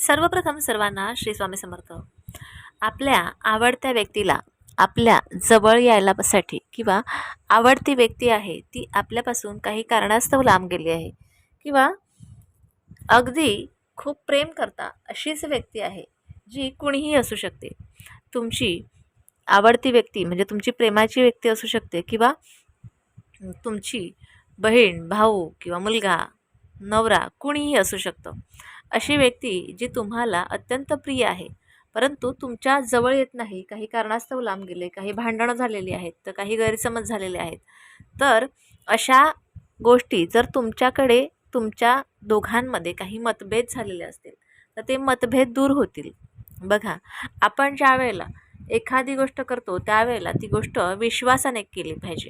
सर्वप्रथम सर्वांना श्री स्वामी समर्थ. आपल्या आवडत्या व्यक्तीला आपल्या जवळ यायलासाठी किंवा आवडती व्यक्ती आहे ती आपल्यापासून काही कारणास्तव लांब गेली आहे किंवा अगदी खूप प्रेम करता अशीच व्यक्ती आहे जी कुणीही असू शकते. तुमची आवडती व्यक्ती म्हणजे तुमची प्रेमाची व्यक्ती असू शकते किंवा तुमची बहीण, भाऊ किंवा मुलगा, नवरा कुणीही असू शकतं. अशी व्यक्ती जी तुम्हाला अत्यंत प्रिय आहे परंतु तुमच्या जवळ येत नाही, काही कारणास्तव लांब गेले, काही भांडणं झालेली आहेत, तर काही गैरसमज झालेले आहेत. तर अशा गोष्टी जर तुमच्याकडे तुमच्या दोघांमध्ये काही मतभेद झालेले असतील तर ते मतभेद दूर होतील. बघा, आपण ज्या वेळेला एखादी गोष्ट करतो त्यावेळेला ती गोष्ट विश्वासाने केली पाहिजे.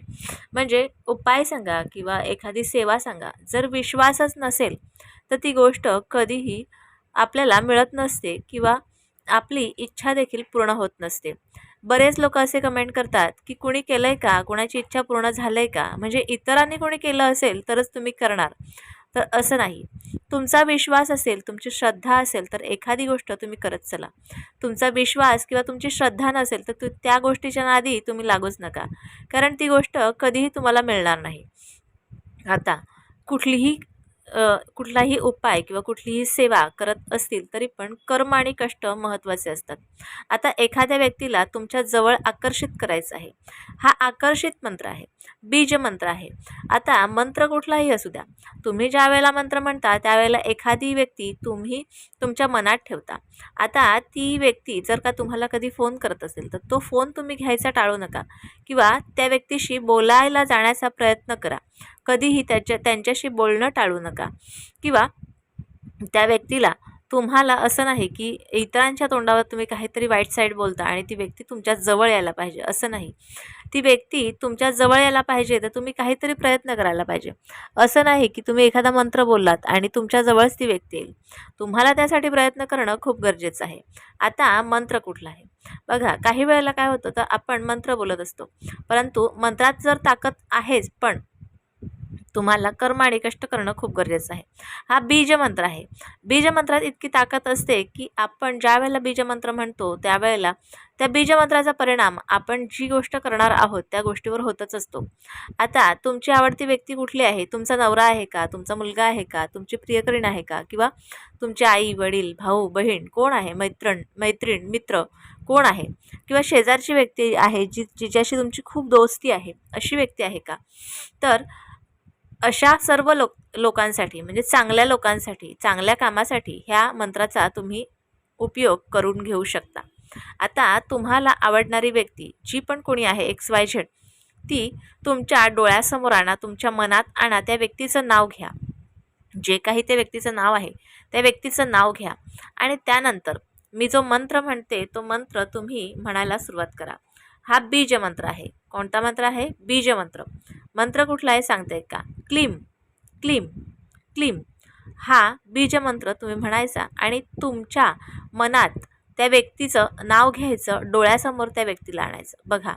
म्हणजे उपाय सांगा किंवा एखादी सेवा सांगा, जर विश्वासच नसेल तर ती गोष्ट कधीही आपल्याला मिळत नसते किंवा आपली इच्छा देखील पूर्ण होत नसते. बरेच लोक असे कमेंट करतात की कुणी केलं आहे का, कुणाची इच्छा पूर्ण झालं आहे का, म्हणजे इतरांनी कोणी केलं असेल तरच तुम्ही करणार. तर असं नाही. तुमचा विश्वास असेल, तुमची श्रद्धा असेल तर एखादी गोष्ट तुम्ही करत चला. तुमचा विश्वास किंवा तुमची श्रद्धा नसेल तर त्या गोष्टीच्या नादी तुम्ही लागूच नका, कारण ती गोष्ट कधीही तुम्हाला मिळणार नाही. आता कुठलाही उपाय किंवा कुठलीही सेवा करत असतील तरी पण कर्म आणि कष्ट महत्त्वाचे असतात. आता एखाद्या व्यक्तीला तुमच्या जवळ आकर्षित करायचं आहे, हा आकर्षित मंत्र आहे, बीज मंत्र आहे. आता मंत्र कुठलाही असू द्या, तुम्ही ज्या वेळेला मंत्र म्हणता त्यावेळेला एखादी व्यक्ती तुम्ही तुमच्या मनात ठेवता. आता ती व्यक्ती जर का तुम्हाला कधी फोन करत असेल तर तो फोन तुम्ही घ्यायचा टाळू नका किंवा त्या व्यक्तीशी बोलायला जाण्याचा प्रयत्न करा. कधीही त्यांच्याशी बोलणं टाळू नका किंवा त्या व्यक्तीला तुम्हाला असं नाही की इतरांच्या तोंडावर तुम्ही काहीतरी वाईट साईड बोलता आणि ती व्यक्ती तुमच्या जवळ यायला पाहिजे, असं नाही. ती व्यक्ती तुमच्या जवळ यायला पाहिजे तर तुम्ही काहीतरी प्रयत्न करायला पाहिजे. असं नाही की तुम्ही एखादा मंत्र बोललात आणि तुमच्या जवळच ती व्यक्ती येईल. तुम्हाला त्यासाठी प्रयत्न करणं खूप गरजेचं आहे. आता मंत्र कुठला आहे बघा, काही वेळेला काय होतं तर आपण मंत्र बोलत असतो परंतु मंत्रात जर ताकद आहेच पण तुम्हाला कर्म आणि कष्ट करणं खूप गरजेचं आहे. हा बीजमंत्र आहे. बीजमंत्रात इतकी ताकद असते की आपण ज्या वेळेला बीजमंत्र म्हणतो त्यावेळेला त्या बीजमंत्राचा परिणाम आपण जी गोष्ट करणार आहोत त्या गोष्टीवर होतच असतो. आता तुमची आवडती व्यक्ती कुठली आहे? तुमचा नवरा आहे का, तुमचा मुलगा आहे का, तुमची प्रियकरीण आहे का, किंवा तुमचे आई वडील, भाऊ बहीण कोण आहे, मैत्रीण मित्र कोण आहे, किंवा शेजारची व्यक्ती आहे जिच्याशी तुमची खूप दोस्ती आहे, अशी व्यक्ती आहे का? तर अशा सर्व लोकांसाठी म्हणजे चांगल्या लोकांसाठी, चांगल्या कामासाठी ह्या मंत्राचा तुम्ही उपयोग करून घेऊ शकता. आता तुम्हाला आवडणारी व्यक्ती जी पण कोणी आहे XYZ, ती तुमच्या डोळ्यासमोर आणा, तुमच्या मनात आणा. त्या व्यक्तीचं नाव घ्या, जे काही त्या व्यक्तीचं नाव आहे त्या व्यक्तीचं नाव घ्या आणि त्यानंतर मी जो मंत्र म्हणते तो मंत्र तुम्ही म्हणायला सुरुवात करा. हा बीज मंत्र आहे. कोणता मंत्र आहे? बीज मंत्र. मंत्र कुठला आहे सांगते का? क्लीम क्लीम क्लीम. हा बीज मंत्र तुम्ही म्हणायचा आणि तुमच्या मनात त्या व्यक्तीचं नाव घ्यायचं, डोळ्यासमोर त्या व्यक्तीला आणायचं. बघा,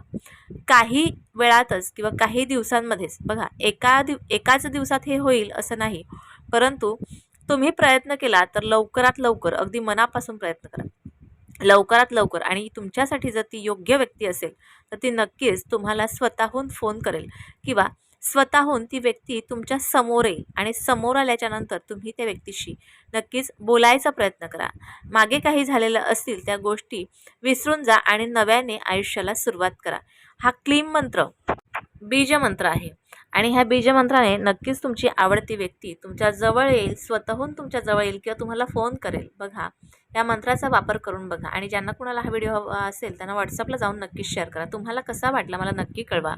काही वेळातच किंवा काही दिवसांमध्येच, बघा एकाच दिवसात हे होईल असं नाही, परंतु तुम्ही प्रयत्न केला तर लवकरात लवकर, अगदी मनापासून प्रयत्न करा, लवकरात लवकर. आणि तुमच्यासाठी जर ती योग्य व्यक्ती असेल तर ती नक्कीच तुम्हाला स्वतःहून फोन करेल किंवा स्वतःहून ती व्यक्ती तुमच्या समोर येईल आणि समोर आल्याच्यानंतर तुम्ही त्या व्यक्तीशी नक्कीच बोलायचा प्रयत्न करा. मागे काही झालेलं असतील त्या गोष्टी विसरून जा आणि नव्याने आयुष्याला सुरुवात करा. हा क्लीम मंत्र बीजमंत्र आहे आणि ह्या बीजमंत्राने नक्कीच तुमची आवडती व्यक्ती तुमच्या जवळ येईल, स्वतःहून तुमच्या जवळ येईल किंवा तुम्हाला फोन करेल. बघा, या मंत्राचा वापर करून बघा आणि ज्यांना कुणाला हा व्हिडिओ हवा असेल त्यांना व्हॉट्सअपला जाऊन नक्कीच शेअर करा. तुम्हाला कसा वाटला मला नक्की कळवा.